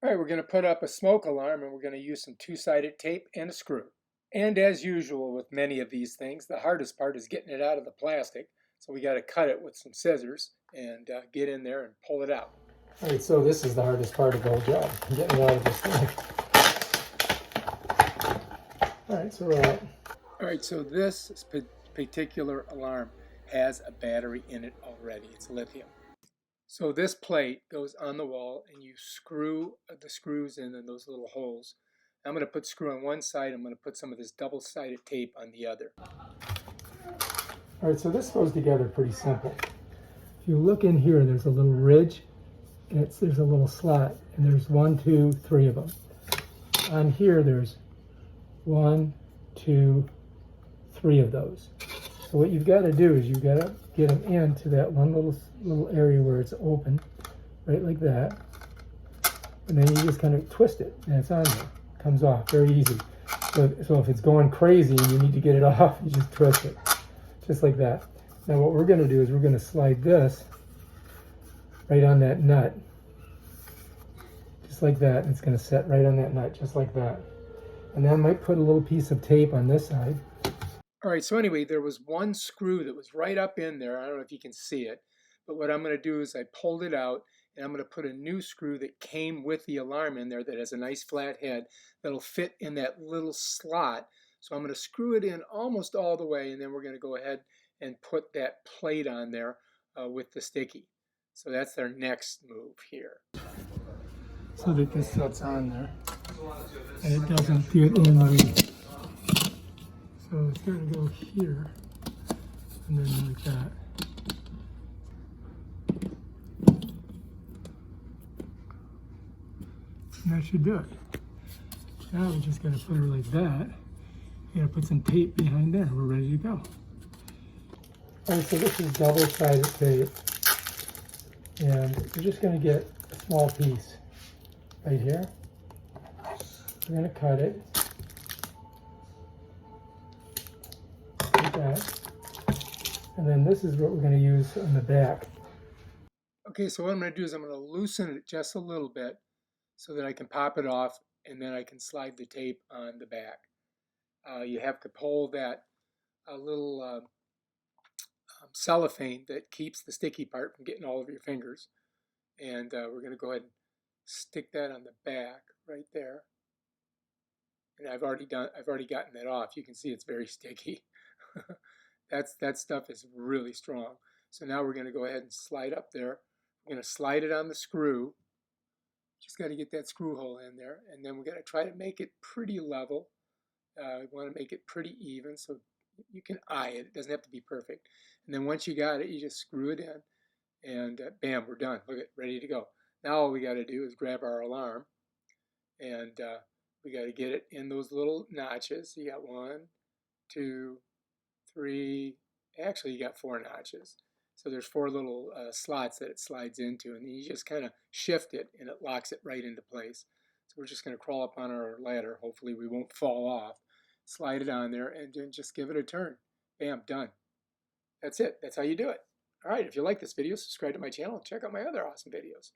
All right, we're going to put up a smoke alarm and we're going to use some two-sided tape and a screw. And as usual with many of these things, the hardest part is getting it out of the plastic. So we got to cut it with some scissors and get in there and pull it out. All right, so this is the hardest part of the whole job, getting it out of this thing. All right, so we're out. All right, so this particular alarm has a battery in it already. It's lithium. So this plate goes on the wall and you screw the screws in those little holes. I'm going to put screw on one side. I'm going to put some of this double-sided tape on the other. All right, so this goes together pretty simple. If you look in here, there's a little ridge, and there's a little slot, and there's 1, 2, 3 of them. On here, there's 1, 2, 3 of those. So what you've got to do is you've got to get them into that one little area where it's open, right like that. And then you just kind of twist it, and it's on there. It comes off very easy. So if it's going crazy and you need to get it off, you just twist it, just like that. Now what we're going to do is we're going to slide this right on that nut, just like that. And it's going to set right on that nut, just like that. And then I might put a little piece of tape on this side. All right, so anyway, there was one screw that was right up in there. I don't know if you can see it, but what I'm going to do is I pulled it out, and I'm going to put a new screw that came with the alarm in there that has a nice flat head that'll fit in that little slot. So I'm going to screw it in almost all the way, and then we're going to go ahead and put that plate on there with the sticky. So that's our next move here. So that this sets on there, and it doesn't get in the... So it's going to go here, and then like that. And that should do it. Now we're just going to put her like that. You're going to put some tape behind there. We're ready to go. All right, so this is double-sided tape. And we're just going to get a small piece right here. We're going to cut it. Like that. And then this is what we're going to use on the back. Okay, so what I'm going to do is I'm going to loosen it just a little bit so that I can pop it off, and then I can slide the tape on the back. You have to pull that little cellophane that keeps the sticky part from getting all over your fingers. And we're going to go ahead and stick that on the back right there. And I've already gotten that off. You can see it's very sticky. That stuff is really strong. So now we're going to go ahead and slide up there. We're going to slide it on the screw. Just got to get that screw hole in there, and then we're going to try to make it pretty level. We want to make it pretty even, so you can eye it. It doesn't have to be perfect. And then once you got it, you just screw it in, and bam, we're done. Look, ready to go. Now all we got to do is grab our alarm, and we got to get it in those little notches. You got 1, 2, 3. Actually, you got 4 notches. So there's 4 little slots that it slides into, and then you just kind of shift it, and it locks it right into place. So we're just going to crawl up on our ladder. Hopefully we won't fall off. Slide it on there, and then just give it a turn. Bam, done. That's it. That's how you do it. All right, if you like this video, subscribe to my channel and check out my other awesome videos.